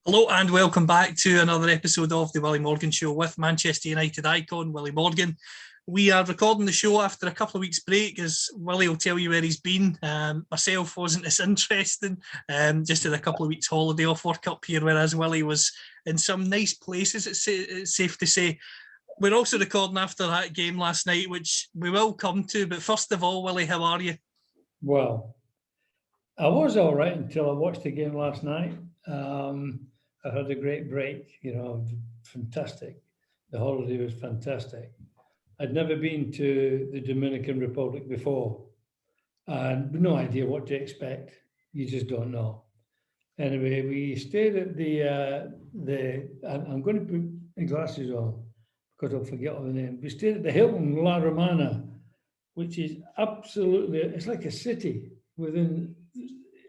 Hello and welcome back to another episode of the Willie Morgan Show with Manchester United icon Willie Morgan. We are recording the show after a couple of weeks break, as Willie will tell you where he's been. Myself wasn't as interesting, just had a couple of weeks holiday off World Cup here, whereas Willie was in some nice places, it's safe to say. We're also recording after that game last night, which we will come to, but first of all, Willie, how are you? Well, I was all right until I watched the game last night. I had a great break, fantastic. The holiday was fantastic. I'd never been to the Dominican Republic before and no idea what to expect. You just don't know. Anyway, we stayed at I'm going to put my glasses on because I'll forget all the name. We stayed at the Hilton La Romana, which is absolutely, it's like a city within,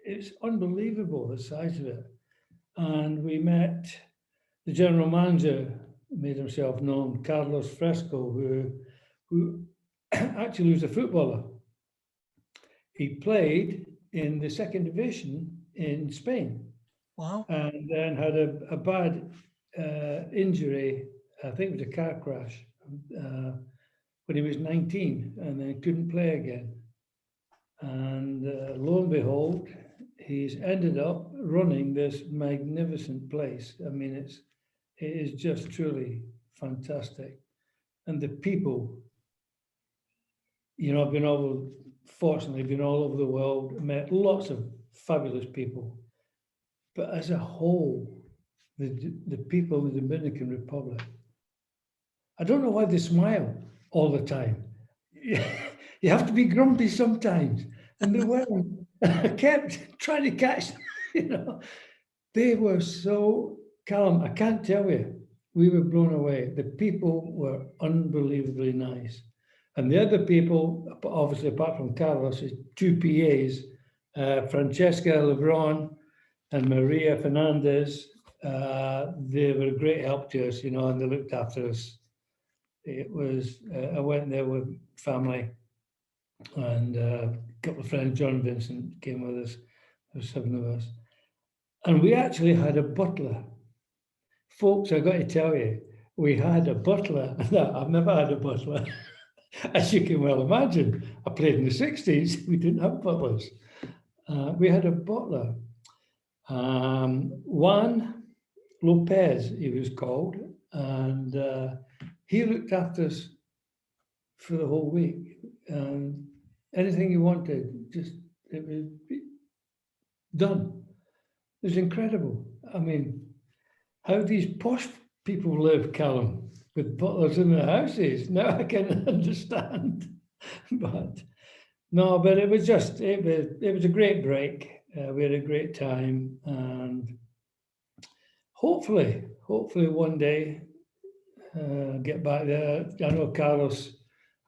it's unbelievable the size of it. And we met the general manager, made himself known, Carlos Fresco, who actually was a footballer. He played in the second division in Spain. Wow. And then had a bad injury, I think it was a car crash, when he was 19, and then couldn't play again. And lo and behold, he's ended up running this magnificent place. I mean, it is just truly fantastic. And the people, I've fortunately been all over the world, met lots of fabulous people. But as a whole, the people of the Dominican Republic, I don't know why they smile all the time. You have to be grumpy sometimes. And they weren't. I kept trying to catch them, They were so calm. I can't tell you. We were blown away. The people were unbelievably nice. And the other people, obviously, apart from Carlos, is two PAs, Francesca Lebron and Maria Fernandez. They were a great help to us, and they looked after us. It was, I went there with family and a couple of friends. John Vincent came with us. There were 7 of us. And we actually had a butler. Folks, I got to tell you, we had a butler. I've never had a butler. As you can well imagine, I played in the 60s. We didn't have butlers. We had a butler. Juan Lopez, he was called. And he looked after us for the whole week. And anything you wanted, it was done. It was incredible. I mean, how these posh people live, Callum, with butlers in their houses. Now I can understand. But it was it was a great break. We had a great time, and hopefully one day get back there. I know Carlos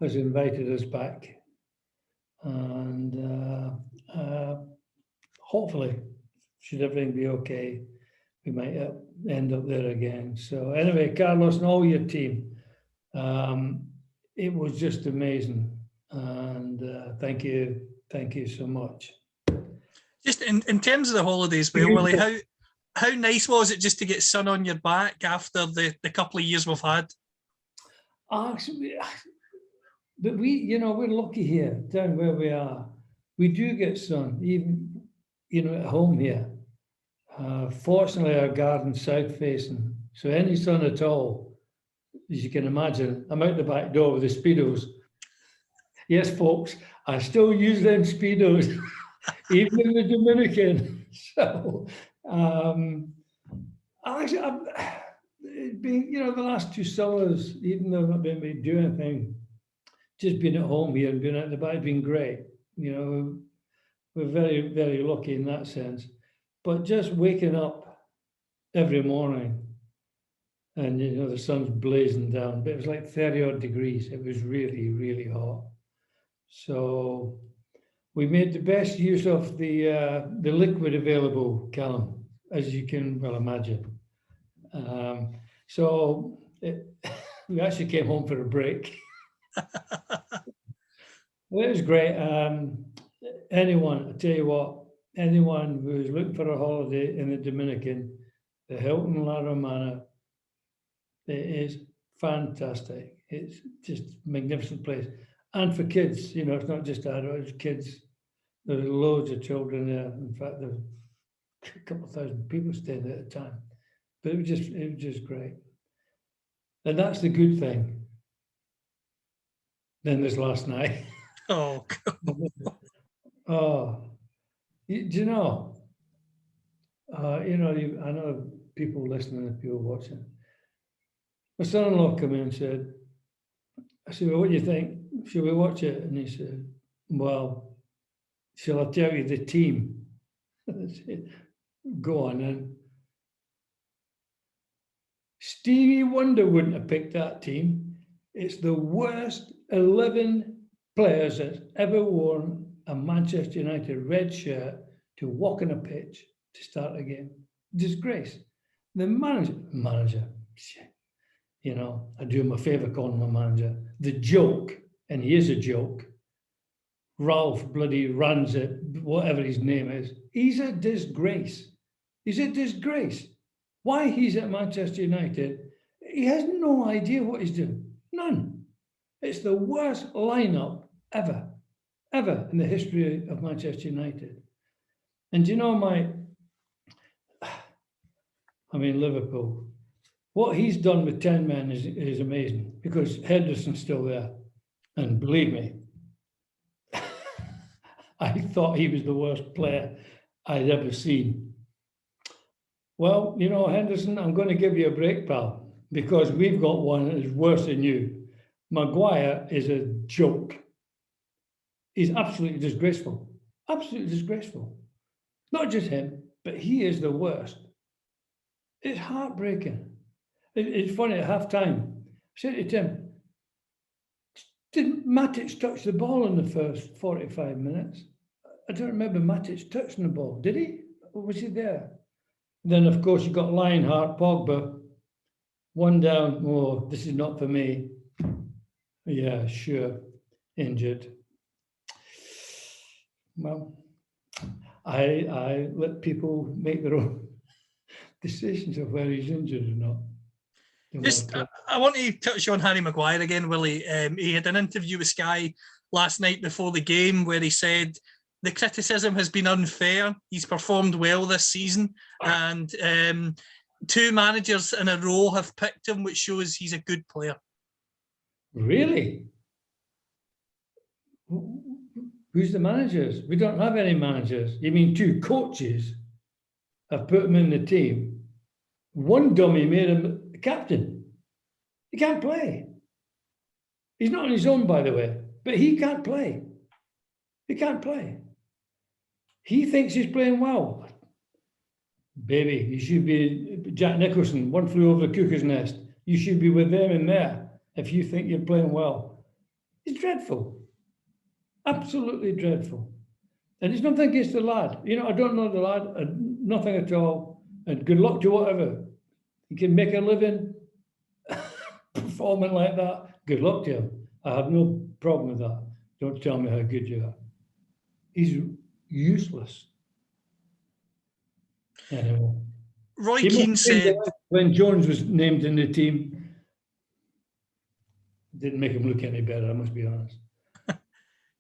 has invited us back, and hopefully, should everything be okay, we might end up there again. So anyway, Carlos and all your team, it was just amazing, and thank you so much. Just in terms of the holidays, Willie, how nice was it just to get sun on your back after the couple of years we've had? Actually, but we're lucky here down where we are. We do get sun, even at home here. Fortunately, our garden's south facing, so any sun at all, as you can imagine, I'm out the back door with the Speedos. Yes, folks, I still use them Speedos, even in the Dominican. So, actually, it's been, the last 2 summers, even though I've not been able to do anything, just being at home here and being out the back has been great. We're very, very lucky in that sense. But just waking up every morning and, the sun's blazing down, but it was like 30 odd degrees. It was really, really hot. So we made the best use of the liquid available, Callum, as you can well imagine. We actually came home for a break. It was great. I tell you what, anyone who's looking for a holiday in the Dominican, the Hilton La Romana. It is fantastic. It's just a magnificent place. And for kids, you know, it's not just adults, it's kids. There are loads of children there. In fact, there were a couple of thousand people staying there at the time. But it was just great. And that's the good thing. Then there's last night. Oh, Oh, do you know? I know people listening and people watching. My son-in-law came in and said, I said, well, what do you think? Should we watch it? And he said, well, shall I tell you the team? I said, go on then. Stevie Wonder wouldn't have picked that team. It's the worst 11 players that's ever worn a Manchester United red shirt to walk on a pitch to start a game. Disgrace. The manager, you know, I do him a favour calling him a manager. The joke, and he is a joke, Ralph bloody runs it, whatever his name is, he's a disgrace. He's a disgrace. Why he's at Manchester United, he has no idea what he's doing. None. It's the worst lineup ever in the history of Manchester United. And you know, Liverpool, what he's done with 10 men is amazing, because Henderson's still there. And believe me, I thought he was the worst player I'd ever seen. Well, you know, Henderson, I'm going to give you a break, pal, because we've got one that is worse than you. Maguire is a joke. He's absolutely disgraceful. Absolutely disgraceful. Not just him, but he is the worst. It's heartbreaking. It's funny, at half-time, I said to Tim, didn't Matic touch the ball in the first 45 minutes? I don't remember Matic touching the ball. Did he? Or was he there? Then, of course, you got Lionheart, Pogba, one down. Oh, this is not for me. Yeah, sure, injured. Well, I let people make their own decisions of whether he's injured or not. Just, I want to touch on Harry Maguire again, Willie. He had an interview with Sky last night before the game where he said the criticism has been unfair. He's performed well this season, and 2 managers in a row have picked him, which shows he's a good player. Really? Who's the managers? We don't have any managers. You mean 2 coaches have put him in the team? One dummy made him captain. He can't play. He's not on his own, by the way, but he can't play. He can't play. He thinks he's playing well. Baby, you should be Jack Nicholson, One Flew Over the Cuckoo's Nest. You should be with them in there if you think you're playing well. It's dreadful. Absolutely dreadful. And it's nothing against the lad. You know, I don't know the lad, nothing at all. And good luck to whatever. He can make a living performing like that. Good luck to him. I have no problem with that. Don't tell me how good you are. He's useless. Anyway. Roy Keane said when Jones was named in the team, didn't make him look any better, I must be honest.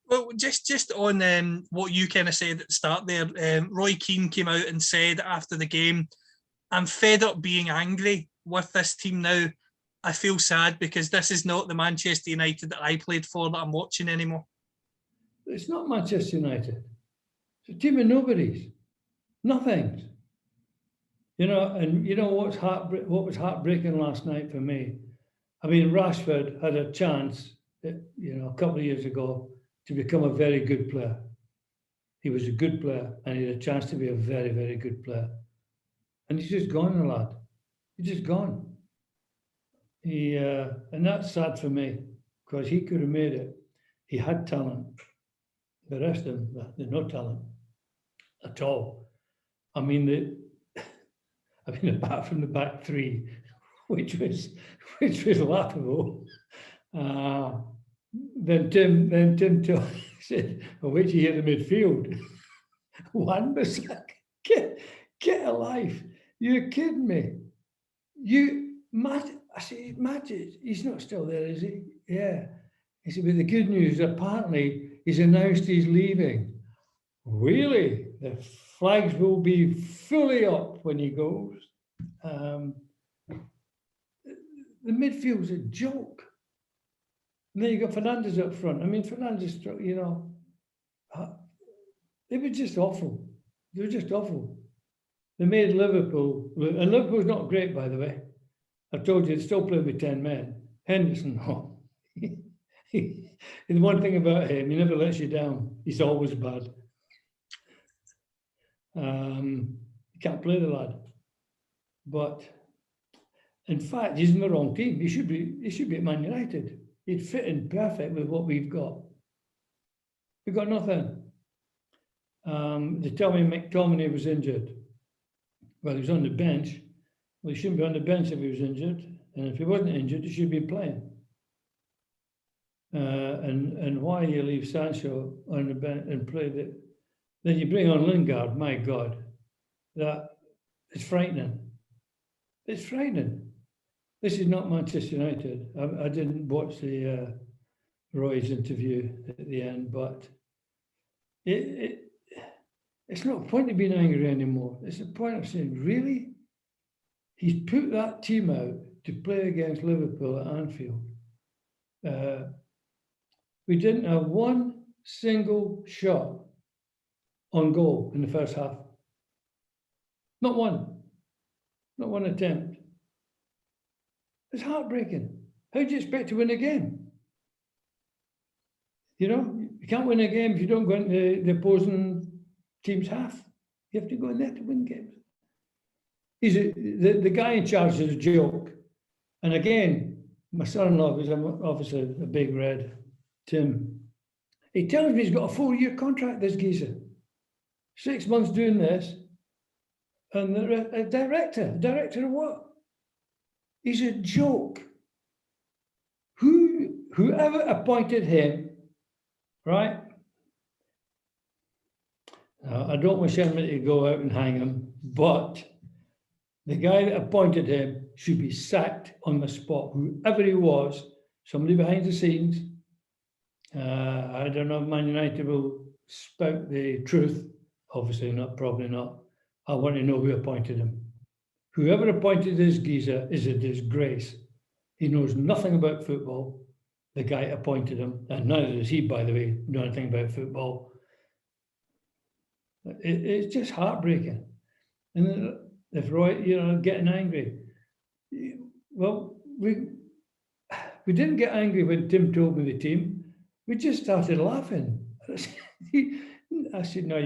Well, just on what you kind of said at the start there, Roy Keane came out and said after the game, I'm fed up being angry with this team now. I feel sad because this is not the Manchester United that I played for that I'm watching anymore. It's not Manchester United. It's a team of nobodies. Nothings. You know, and you know what was heartbreaking last night for me? I mean, Rashford had a chance, you know, a couple of years ago to become a very good player. He was a good player and he had a chance to be a very, very good player. And he's just gone, the lad. He's just gone. And that's sad for me because he could have made it. He had talent. The rest of them, they're no talent at all. I mean, apart from the back 3, which was laughable. Then Tim said, well, wait till you hear the midfield. Wan-Bissaka, get a life. You're kidding me. I said, Matt, he's not still there, is he? Yeah. He said, but the good news, apparently, he's announced he's leaving. Really? The flags will be fully up when he goes. The midfield's a joke. And then you got Fernandes up front. I mean, Fernandes, you know, they were just awful. They were just awful. They made Liverpool, and Liverpool's not great, by the way. I've told you, they still play with 10 men. Henderson, oh. The one thing about him, he never lets you down. He's always bad. You can't play the lad. But in fact, he's in the wrong team. He should be at Man United. He'd fit in perfect with what we've got. We've got nothing. They tell me McTominay was injured. Well, he was on the bench. Well, he shouldn't be on the bench if he was injured. And if he wasn't injured, he should be playing. And why you leave Sancho on the bench and play that? Then you bring on Lingard. My God, that is frightening. It's frightening. This is not Manchester United. I didn't watch the Roy's interview at the end, but it's not a point of being angry anymore. It's a point of saying, really? He's put that team out to play against Liverpool at Anfield. We didn't have one single shot on goal in the first half. Not one. Not one attempt. It's heartbreaking. How do you expect to win a game? You know, you can't win a game if you don't go into the opposing team's half. You have to go in there to win games. The guy in charge is a joke. And again, my son-in-law, who's obviously a big red, Tim, he tells me he's got a 4-year contract, this geezer. 6 months doing this. And a director of what? He's a joke. Whoever appointed him, right? I don't wish anybody to go out and hang him, but the guy that appointed him should be sacked on the spot. Whoever he was, somebody behind the scenes. I don't know if Man United will spout the truth. Obviously not, probably not. I want to know who appointed him. Whoever appointed this geezer is a disgrace. He knows nothing about football. The guy appointed him, and neither does he, by the way, know anything about football. It's just heartbreaking. And if Roy, getting angry, well, we didn't get angry when Tim told me the team. We just started laughing. I said, "No,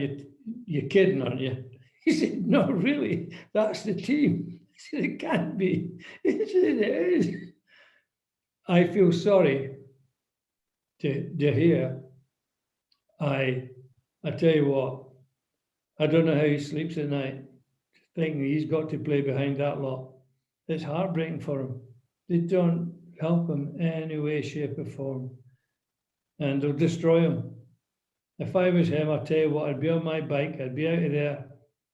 you're kidding, aren't you?" He said, "No, really, that's the team." I said, "It can't be." He said, "It is." I feel sorry to hear. I tell you what, I don't know how he sleeps at night, thinking he's got to play behind that lot. It's heartbreaking for him. They don't help him any way, shape, or form. And they'll destroy him. If I was him, I'll tell you what, I'd be on my bike, I'd be out of there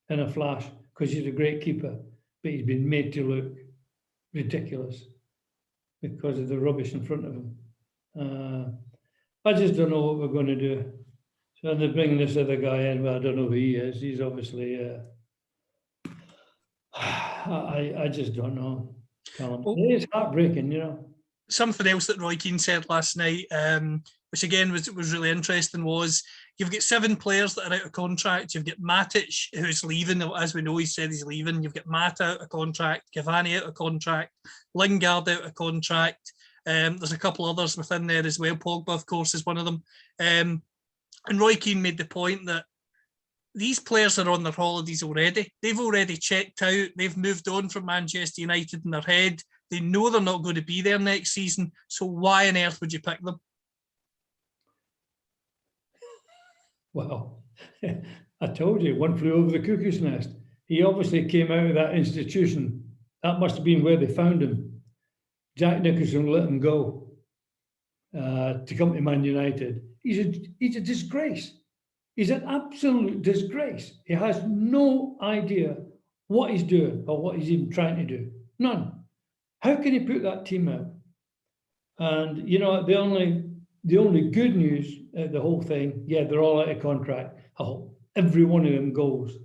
in a flash, because he's a great keeper, but he's been made to look ridiculous because of the rubbish in front of him. I just don't know what we're going to do. So they're bringing this other guy in, but I don't know who he is. He's obviously, I just don't know. Well, it is heartbreaking, Something else that Roy Keane said last night, which again was really interesting, was you've got 7 players that are out of contract. You've got Matic, who's leaving. As we know, he said he's leaving. You've got Mata out of contract, Cavani out of contract, Lingard out of contract. There's a couple others within there as well. Pogba, of course, is one of them. And Roy Keane made the point that these players are on their holidays already. They've already checked out. They've moved on from Manchester United in their head. They know they're not going to be there next season. So why on earth would you pick them? Well, I told you, one flew over the cuckoo's nest. He obviously came out of that institution. That must have been where they found him. Jack Nicholson let him go to come to Man United. He's a disgrace. He's an absolute disgrace. He has no idea what he's doing or what he's even trying to do. None. How can he put that team out? And you know, the only good news at the whole thing, yeah, they're all out of contract. I hope every one of them goes.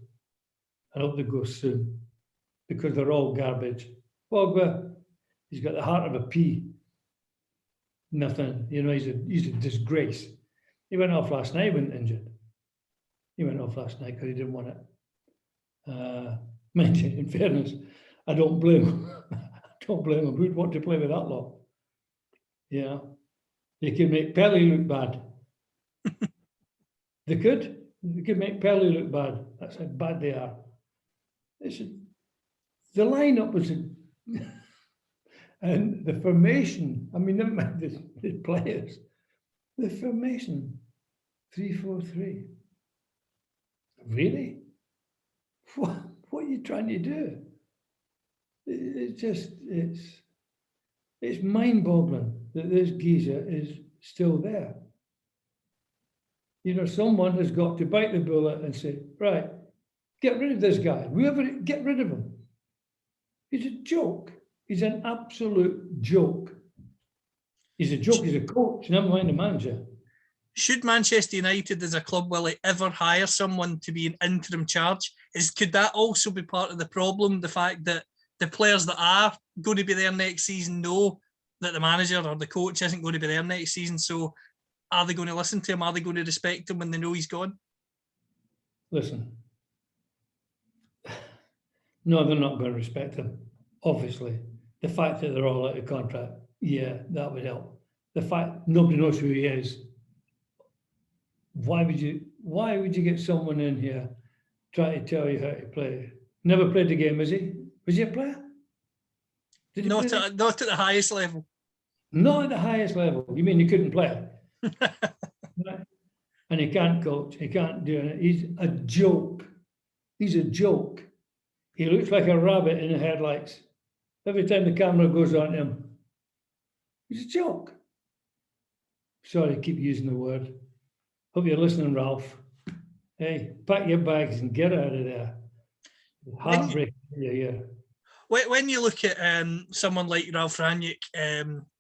I hope they go soon, because they're all garbage. Pogba, he's got the heart of a pea. Nothing, you know, he's a disgrace. He went off last night, he wasn't injured. He went off last night because he didn't want it. Mind you, in fairness, I don't blame him. I don't blame him. Who'd want to play with that lot? Yeah. They could make Pelly look bad. They could. They could make Pelly look bad. That's how bad they are. The lineup was, and the formation. I mean, never mind the players. The formation, 3-4-3. Really? What are you trying to do? It's mind-boggling that this geezer is still there. You know, someone has got to bite the bullet and say, right, get rid of this guy. Get rid of him. He's a joke. He's an absolute joke. He's a joke. He's a coach, never mind a manager. Should Manchester United as a club, will it ever hire someone to be in interim charge? Could that also be part of the problem? The fact that the players that are going to be there next season know that the manager or the coach isn't going to be there next season. So are they going to listen to him? Are they going to respect him when they know he's gone? Listen. No, they're not going to respect him, obviously. The fact that they're all out of contract, yeah, that would help. The fact nobody knows who he is. Why would you get someone in here trying to tell you how to play? Never played the game, is he? Was he a player? Not at the highest level. Not at the highest level. You mean he couldn't play? Right? And he can't coach. He can't do it. He's a joke. He's a joke. He looks like a rabbit in the headlights. Every time the camera goes on him, he's a joke. Sorry, I keep using the word. Hope you're listening, Ralph. Hey, pack your bags and get out of there. Heartbreak. Yeah. When you look at someone like Ralph Rangnick,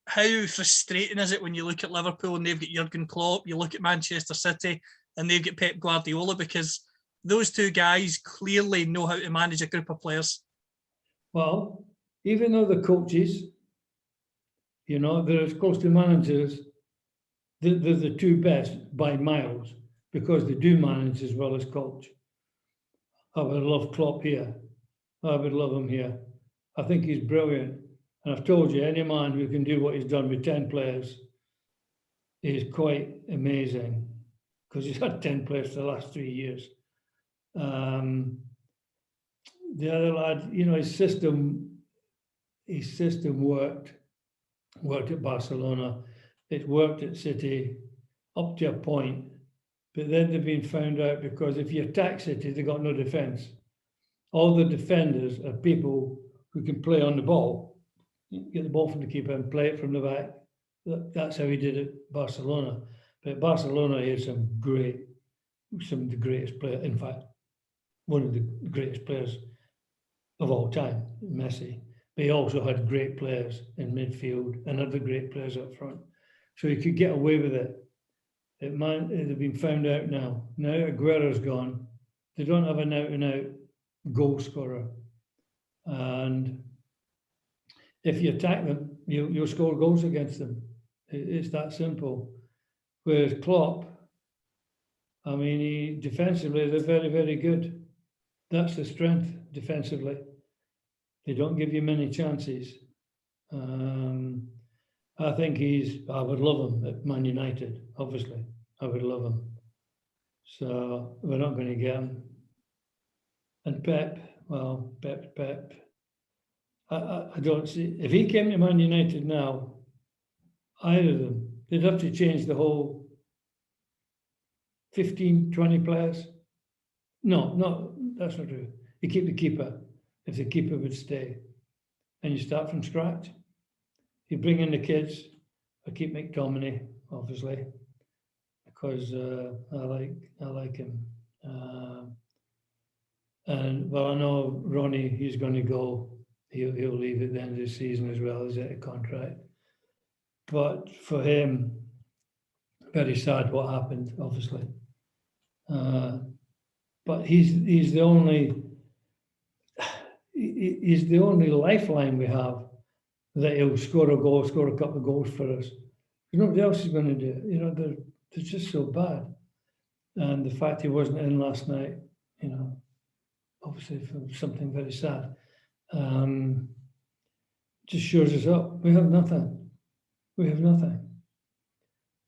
how frustrating is it when you look at Liverpool and they've got Jurgen Klopp, you look at Manchester City and they've got Pep Guardiola, because those two guys clearly know how to manage a group of players. Well, even though the coaches, you know, they're as close to managers, they're the two best by miles, because they do manage as well as coach. I would love Klopp here. I would love him here. I think he's brilliant. And I've told you, any man who can do what he's done with 10 players is quite amazing, because he's had 10 players for the last 3 years. The other lad, you know, his system worked at Barcelona. It worked at City up to a point, but then they've been found out, because if you attack City, they've got no defence. All the defenders are people who can play on the ball. You get the ball from the keeper and play it from the back. That's how he did it at Barcelona. But at Barcelona, he had some of the greatest players. In fact, one of the greatest players of all time, Messi. But he also had great players in midfield and other great players up front. So he could get away with it. They've been found out now. Now Aguero's gone. They don't have an out-and-out goal scorer. And if you attack them, you'll score goals against them. It's that simple. Whereas Klopp, I mean, defensively, they're very, very good. That's the strength defensively. They don't give you many chances. I think I would love him at Man United, obviously. I would love him. So we're not going to get him. And Pep, well, Pep. I don't see, if he came to Man United now, either of them, they'd have to change the whole 15, 20 players. No, that's not true. You keep the keeper, if the keeper would stay. And you start from scratch. You bring in the kids. I keep McTominay, obviously, because I like him. And well, I know Ronnie, he's going to go. He'll leave at the end of the season as well as a contract. But for him, very sad what happened, obviously. But he's the only lifeline we have that he'll score a goal, score a couple of goals for us. Nobody else is going to do it. You know, they're just so bad. And the fact he wasn't in last night, you know, obviously for something very sad, just shows us up. We have nothing. We have nothing.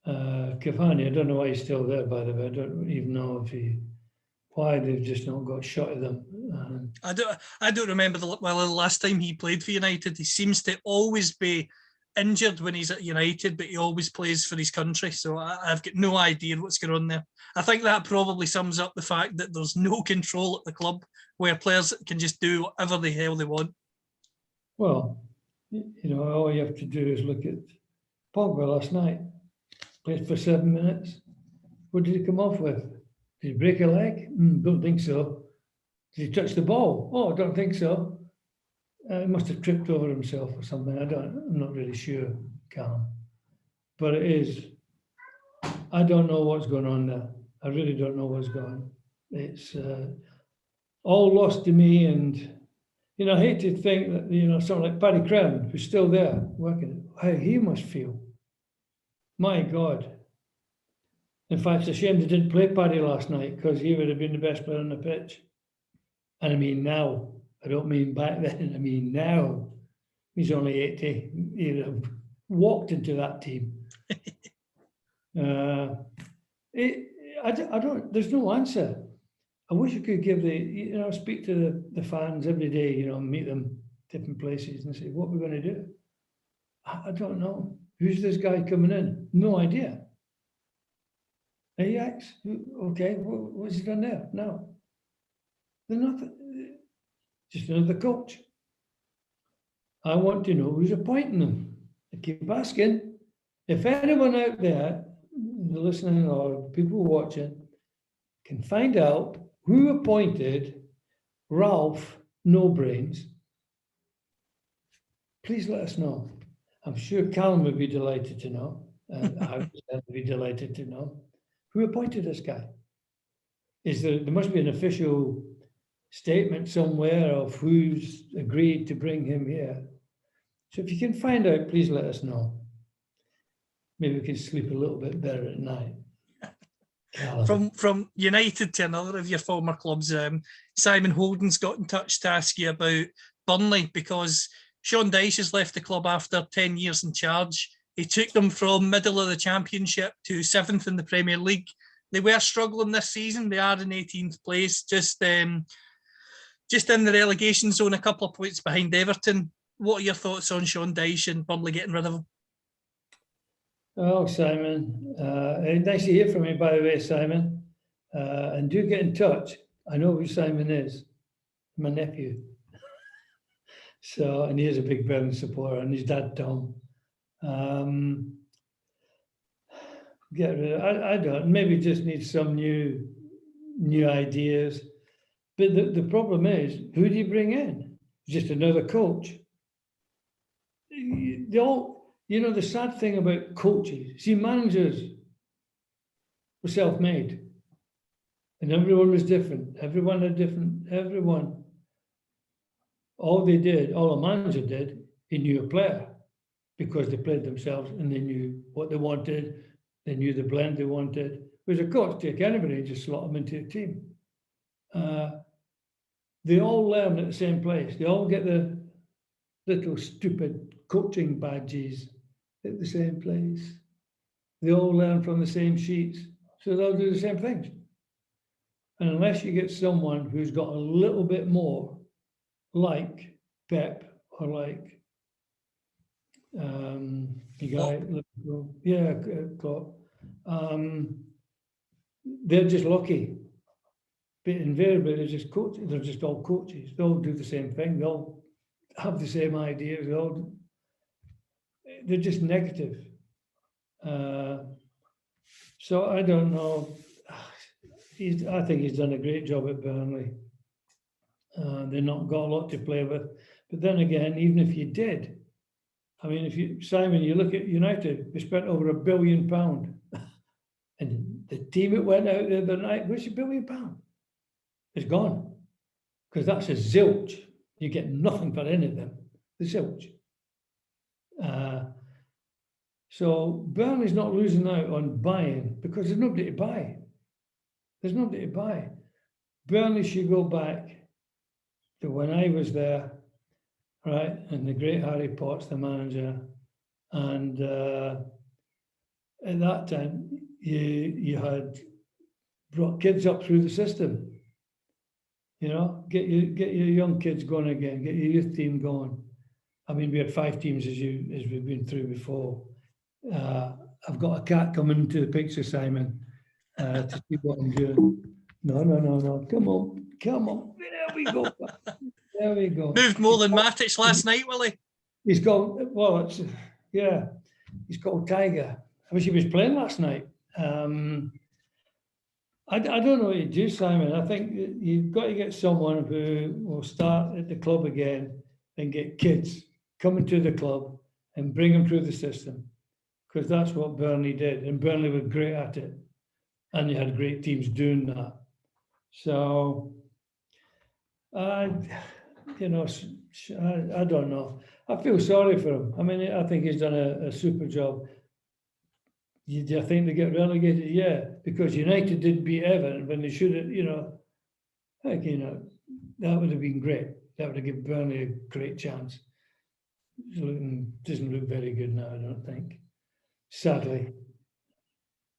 Cavani, I don't know why he's still there, by the way. I don't even know why they've just not got shot at them. I don't remember the last time he played for United. He seems to always be injured when he's at United, but he always plays for his country. So I've got no idea what's going on there. I think that probably sums up the fact that there's no control at the club, where players can just do whatever the hell they want. Well, you know, all you have to do is look at Pogba last night. Played for 7 minutes. What did he come off with? Did he break a leg? Don't think so. Did he touch the ball? Oh, I don't think so. He must have tripped over himself or something. I'm not really sure, Callum. But it is. I don't know what's going on there. I really don't know what's going on. It's all lost to me. And, you know, I hate to think that, you know, someone like Paddy Crown, who's still there working, how he must feel. My God. In fact, it's a shame they didn't play Paddy last night, because he would have been the best player on the pitch. And I mean now. I don't mean back then. I mean now. He's only 80. He'd have walked into that team. I don't. There's no answer. I wish I could give speak to the fans every day. You know, meet them different places and say, what we're going to do. I don't know. Who's this guy coming in? No idea. Ajax? Okay, what's he done there? No. They're nothing. Just another coach. I want to know who's appointing them. I keep asking. If anyone out there, listening or people watching, can find out who appointed Ralph No Brains, please let us know. I'm sure Callum would be delighted to know. I would be delighted to know. Who appointed this guy? There must be an official statement somewhere of who's agreed to bring him here. So if you can find out, please let us know. Maybe we can sleep a little bit better at night. From United to another of your former clubs, Simon Holden's got in touch to ask you about Burnley, because Sean Dyche has left the club after 10 years in charge. He took them from middle of the Championship to 7th in the Premier League. They were struggling this season. They are in 18th place, just in the relegation zone, a couple of points behind Everton. What are your thoughts on Sean Dyche and Burnley getting rid of him? Oh, Simon. Nice to hear from you, by the way, Simon. And do get in touch. I know who Simon is. My nephew. And he is a big Burnley supporter, and his dad, Tom. Get rid of, I don't. Maybe just need some new ideas. But the problem is, who do you bring in? Just another coach. The sad thing about coaches, see, managers were self-made, and everyone was different. Everyone had different. Everyone. All a manager did, he knew a player, because they played themselves and they knew what they wanted. They knew the blend they wanted. Whereas a coach, take anybody and just slot them into a team. They all learn at the same place. They all get the little stupid coaching badges at the same place. They all learn from the same sheets, so they'll do the same things. And unless you get someone who's got a little bit more, like Pep or like the guy, Klopp, they're just lucky. But invariably, they're just coaches. They're just all coaches. They all do the same thing. They all have the same ideas. They're just negative. So I don't know. I think he's done a great job at Burnley. They've not got a lot to play with. But then again, even if you did, I mean, Simon, you look at United, we spent over £1 billion. And the team that went out the other night, where's £1 billion? It's gone. Because that's a zilch. You get nothing for any of them. The zilch. So Burnley's not losing out on buying because there's nobody to buy. There's nobody to buy. Burnley should go back to when I was there, right? And the great Harry Potts, the manager. And at that time, you had brought kids up through the system. You know, get your young kids going again, get your youth team going. I mean, we had 5 teams as we've been through before. I've got a cat coming into the picture, Simon, to see what I'm doing. No. Come on. There we go. There we go. Moved more than Matic last night, Willie. He's called, well, he's called Tiger. I wish he was playing last night. I don't know what you do, Simon. I think you've got to get someone who will start at the club again and get kids coming to the club and bring them through the system, because that's what Burnley did, and Burnley were great at it, and you had great teams doing that. So, I don't know. I feel sorry for him. I mean, I think he's done a super job. Do you think they get relegated? Yeah, because United did beat Everton when they should have, that would have been great. That would have given Burnley a great chance. Doesn't look very good now, I don't think. Sadly.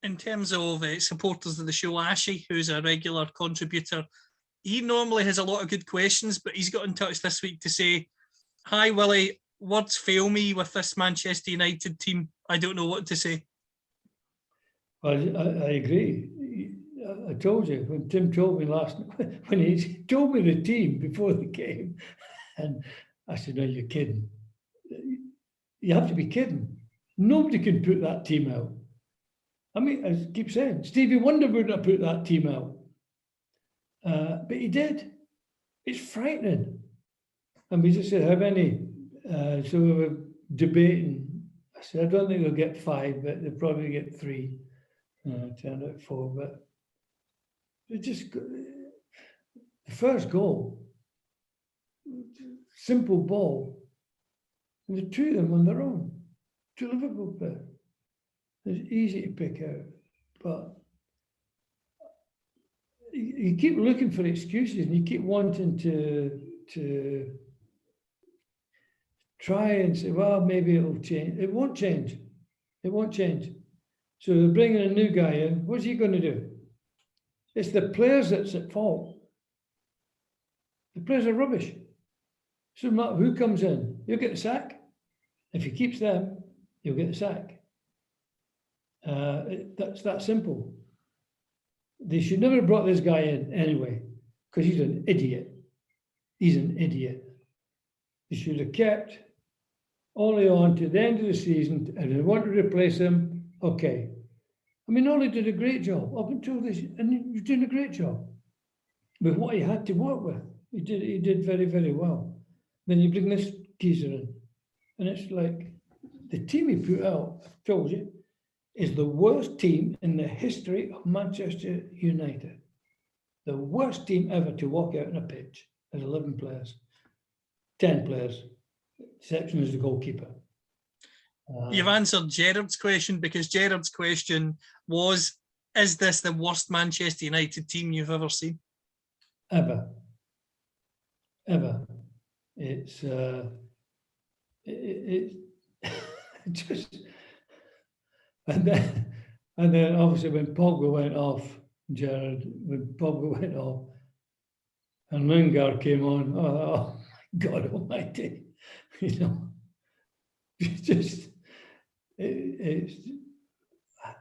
In terms of supporters of the show, Ashy, who's a regular contributor, he normally has a lot of good questions, but he's got in touch this week to say, "Hi, Willie, words fail me with this Manchester United team. I don't know what to say." Well, I agree. I told you when Tim told me when he told me the team before the game, and I said, "No, you're kidding. You have to be kidding. Nobody can put that team out." I mean, I keep saying, Stevie Wonder wouldn't have put that team out. But he did. It's frightening. And we just said, how many? So we were debating. I said, I don't think they'll get 5, but they'll probably get 3. Turned out 4, but it just, the first goal, simple ball, and the 2 of them on their own, 2 Liverpool players. It's easy to pick out, but you keep looking for excuses and you keep wanting to try and say, well, maybe it'll change. It won't change. It won't change. So they're bringing a new guy in. What's he going to do? It's the players that's at fault. The players are rubbish. So no matter who comes in, you'll get the sack. If he keeps them, you'll get the sack. That's that simple. They should never have brought this guy in anyway, because he's an idiot. He's an idiot. They should have kept Ole on to the end of the season, and if they want to replace him, okay. I mean, Ole did a great job up until this, and he's doing a great job with what he had to work with. He did very, very well. Then you bring this geezer in, and it's like the team he put out, I've told you, is the worst team in the history of Manchester United. The worst team ever to walk out on a pitch. There's 11 players, 10 players. Exception is the goalkeeper. You've answered Gerard's question, because Gerard's question was, is this the worst Manchester United team you've ever seen? Ever. It's just, and then obviously when Pogba went off, Gerard, and Lingard came on, oh my God Almighty, it's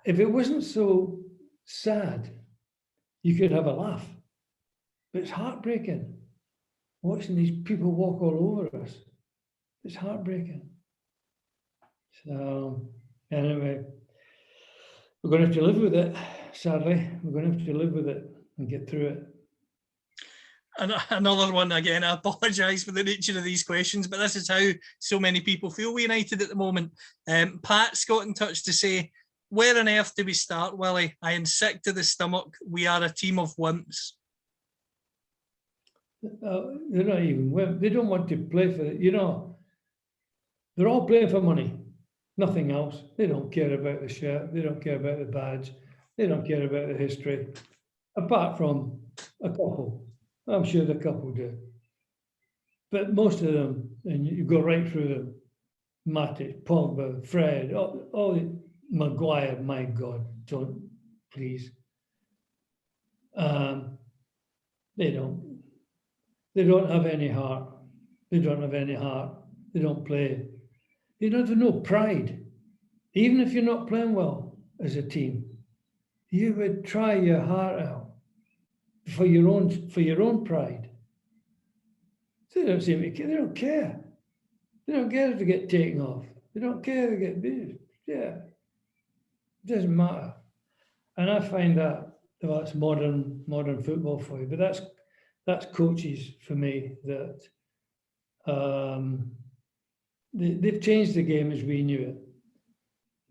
if it wasn't so sad, you could have a laugh. But it's heartbreaking watching these people walk all over us. It's heartbreaking. So anyway, we're going to have to live with it. Sadly, we're going to have to live with it and get through it. And another one again, I apologise for the nature of these questions, but this is how so many people feel with United at the moment. Pat's got in touch to say, where on earth do we start, Willie? I am sick to the stomach. We are a team of wimps. They're not even wimps. They don't want to play for it. You know, they're all playing for money, nothing else. They don't care about the shirt. They don't care about the badge. They don't care about the history, apart from a couple. I'm sure the couple do. But most of them, and you go right through them, Matic, Pogba, Fred, all the Maguire, my God, don't, please. They don't have any heart. They don't have any heart. They don't play. They don't have no pride. Even if you're not playing well as a team, you would try your heart out for your own pride. They don't seem to care. They don't care. They don't care if they get taken off. They don't care if they get beat. Yeah, it doesn't matter. And I find that, well, that's modern football for you. But that's coaches for me that they've changed the game as we knew it.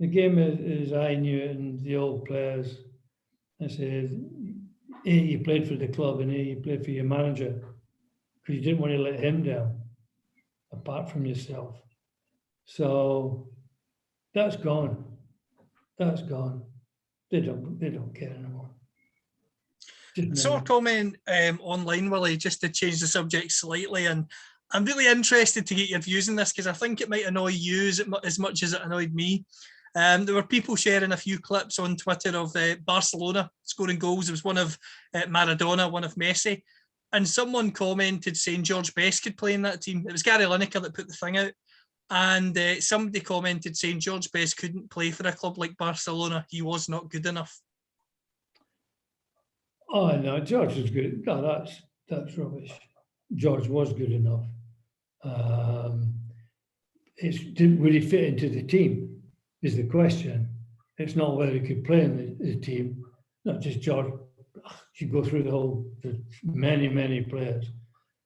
The game as I knew it, and the old players. I said, A, you played for the club, and A, you played for your manager, because you didn't want to let him down, apart from yourself. So that's gone. That's gone. They don't care anymore. I saw a comment online, Willie, just to change the subject slightly, and I'm really interested to get your views on this, because I think it might annoy you as much as it annoyed me. There were people sharing a few clips on Twitter of Barcelona scoring goals. It was one of Maradona, one of Messi. And someone commented saying George Best could play in that team. It was Gary Lineker that put the thing out. And somebody commented saying George Best couldn't play for a club like Barcelona. He was not good enough. Oh, no, George was good. No, that's rubbish. George was good enough. Would he fit into the team is the question. It's not whether he could play in the team. Not just George. You go through the many players.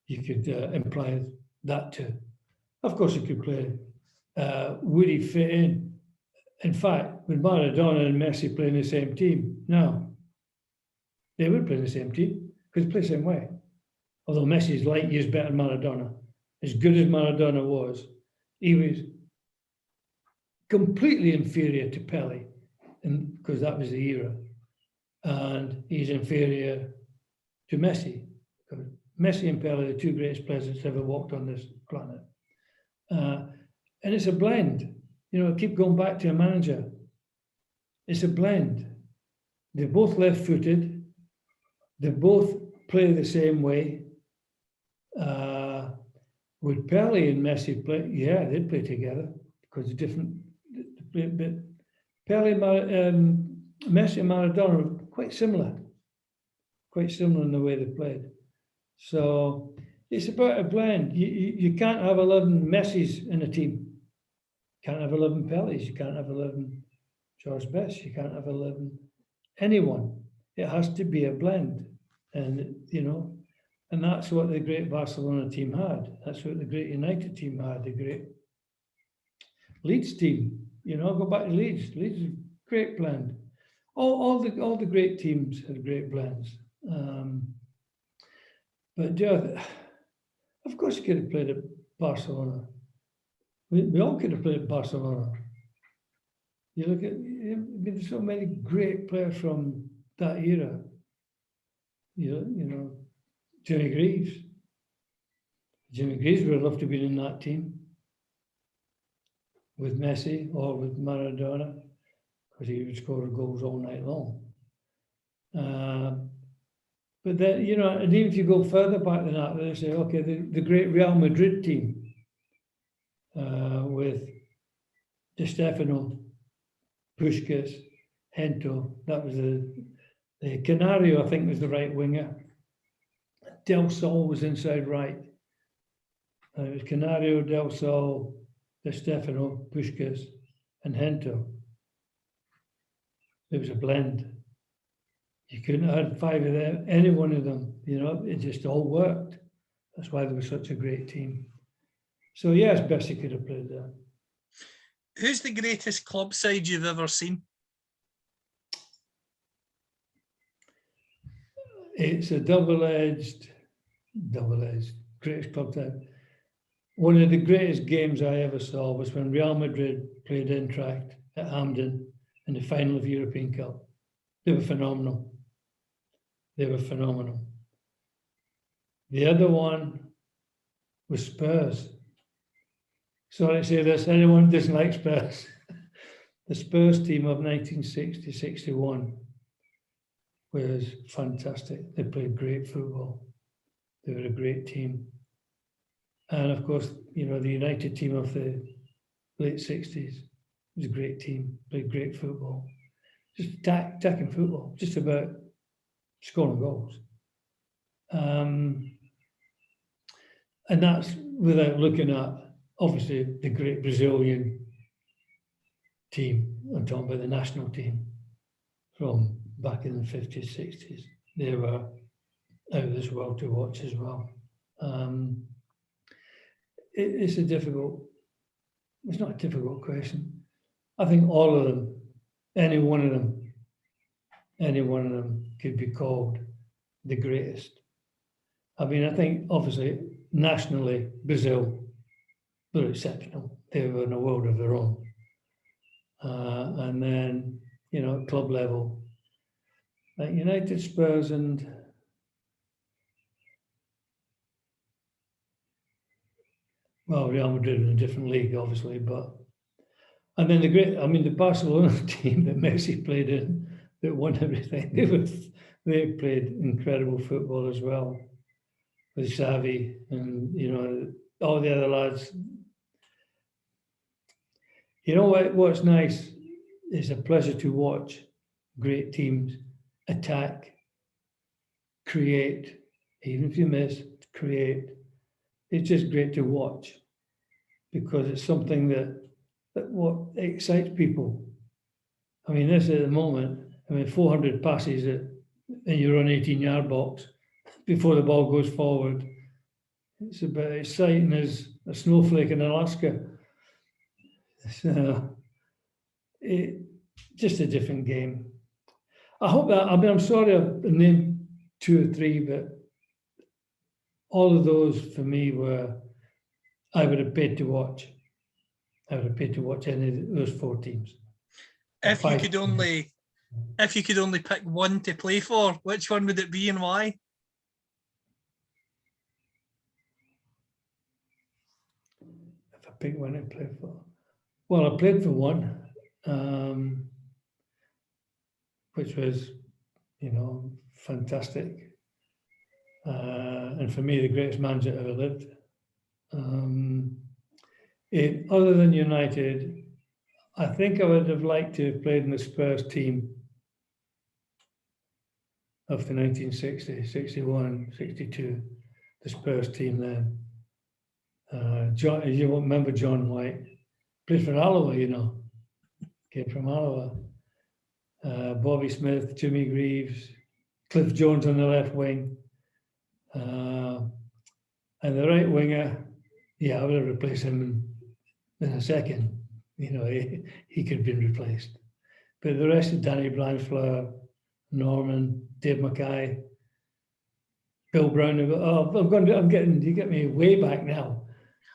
You could imply that too. Of course, he could play. Would he fit in? In fact, with Maradona and Messi playing the same team, no. They would play the same team because they play the same way. Although Messi is light years better than Maradona. As good as Maradona was, he was completely inferior to Pelé, because that was the era. And he's inferior to Messi. Because Messi and Pelé are the two greatest players that's ever walked on this planet. And it's a blend. You know, I keep going back to a manager. It's a blend. They're both left-footed. They both play the same way. Would Pelé and Messi play? Yeah, they'd play together because they're different. But Pelé, Messi and Maradona are quite similar in the way they played. So it's about a blend. You can't have 11 Messis in a team. You can't have 11 Pelés. You can't have 11 George Best. You can't have 11 anyone. It has to be a blend. And, you know, and that's what the great Barcelona team had. That's what the great United team had, the great Leeds team. You know, go back to Leeds. Leeds is a great blend. All the great teams had great blends. But yeah, of course you could have played at Barcelona. We all could have played at Barcelona. You look at, there's so many great players from that era. You know, Jimmy Greaves. Jimmy Greaves would love to be in that team with Messi or with Maradona, because he would score goals all night long. But then, you know, and even if you go further back than that, they say, okay, the great Real Madrid team with Di Stefano, Puskas, Hento, that was the Canario, I think, was the right winger. Del Sol was inside right. It was Canario, Del Sol, Di Stefano, Puskas, and Hento. It was a blend. You couldn't have had 5 of them, any one of them, it just all worked. That's why they were such a great team. So yes, Bessie could have played there. Who's the greatest club side you've ever seen? It's a double-edged, greatest club side. One of the greatest games I ever saw was when Real Madrid played Eintracht at Hampden in the final of European Cup. They were phenomenal. The other one was Spurs. Sorry to say this, anyone doesn't like Spurs. The Spurs team of 1960-61 was fantastic. They played great football. They were a great team. And of course, the United team of the late 60s was a great team, played great football. Just attacking football, just about scoring goals. And that's without looking at, obviously, the great Brazilian team. I'm talking about the national team from back in the 50s, 60s. They were out of this world to watch as well. It's not a difficult question. I think all of them, any one of them could be called the greatest. I mean, I think obviously nationally, Brazil were exceptional. They were in a world of their own. And then, at club level, like United, Spurs, and Real Madrid in a different league, obviously, and then the Barcelona team that Messi played in, that won everything, they played incredible football as well, with Xavi and, all the other lads. What's nice, it's a pleasure to watch great teams attack, create, even if you miss, create. It's just great to watch because it's something that what excites people. I mean, this at the moment, 400 passes in your own 18-yard box before the ball goes forward. It's about exciting as a snowflake in Alaska. So, just a different game. I hope that, I'm sorry I've named 2 or 3, but all of those for me I would have paid to watch. I would have paid to watch any of those 4 teams. If you could only pick one to play for, which one would it be and why? If I pick one to play for, well, I played for one, which was, fantastic, and for me the greatest manager ever lived. Other than United, I think I would have liked to have played in the Spurs team of the 1960, 61, 62, the Spurs team then. You won't remember John White, played for Alloa, came from Alloa. Bobby Smith, Jimmy Greaves, Cliff Jones on the left wing, and the right winger, I would have replaced him in a second. He could have been replaced. But the rest of Danny Blanchflower, Norman, Dave Mackay, Bill Brown. You get me way back now.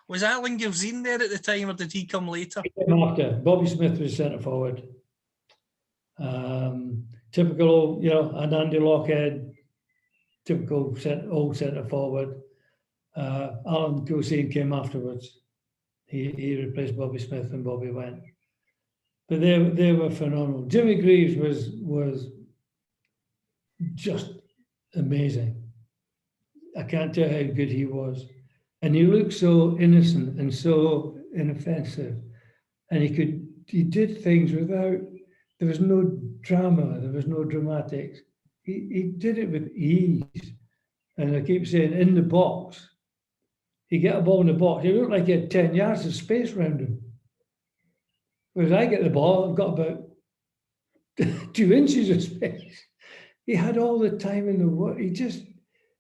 Was Alan Gilzine there at the time, or did he come later? He came after. Bobby Smith was centre forward. Typical, and Andy Lockhead, typical old centre forward. Alan Gilzine came afterwards. He replaced Bobby Smith and Bobby went. But they were phenomenal. Jimmy Greaves was just amazing. I can't tell how good he was. And he looked so innocent and so inoffensive. And he did things without, there was no drama, there was no dramatics. He did it with ease. And I keep saying, in the box, he get a ball in the box, he looked like he had 10 yards of space around him. Whereas I get the ball, I've got about 2 inches of space. he had all the time in the world.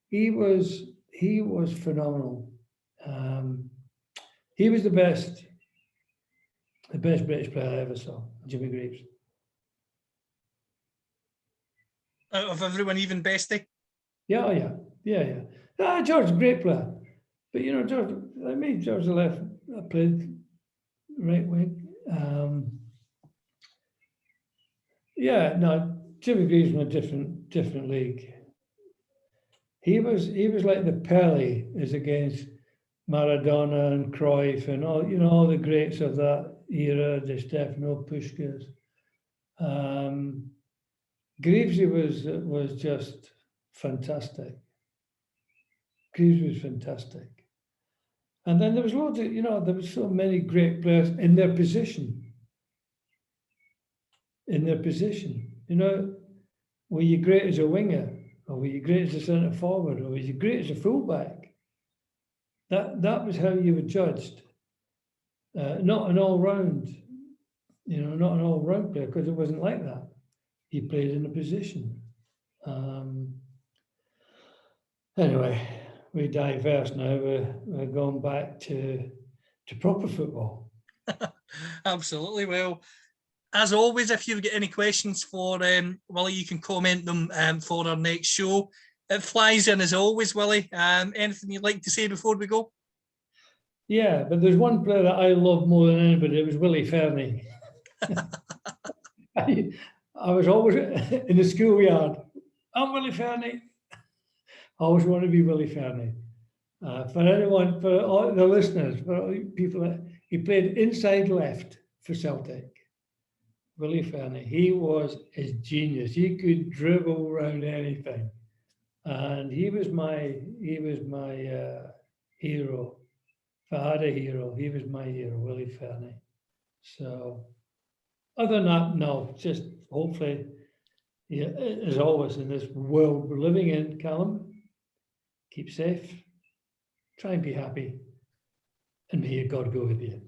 He was phenomenal. He was the best British player I ever saw, Jimmy Greaves. Out of everyone, even Bestie? Yeah. George, great player. But, George, like me, George the left, I played right wing. Jimmy Greaves was in a different league. He was like the Pele is against Maradona and Cruyff and all the greats of that era, Di Stefano, Puskás. Greaves was just fantastic. Greaves was fantastic. And then there was loads of, there was so many great players in their position. Were you great as a winger? Or were you great as a centre forward? Or were you great as a fullback? That was how you were judged. Not an all-round, not an all-round player, because it wasn't like that. He played in a position. Anyway, we diverse now. We're going back to proper football. Absolutely. Well, as always, if you've got any questions for Willie, you can comment them for our next show. It flies in as always, Willie. Anything you'd like to say before we go? Yeah, but there's one player that I love more than anybody. It was Willie Fernie. I was always in the schoolyard. I'm Willie Fernie. I always want to be Willie Fernie. For anyone, for all the listeners, for all people, he played inside left for Celtic. Willie Fernie. He was a genius. He could dribble around anything, and he was my hero. If I had a hero, he was my hero, Willie Fernie. So, other than that, no. Just hopefully, as always in this world we're living in, Callum, keep safe, try and be happy, and may God go with you.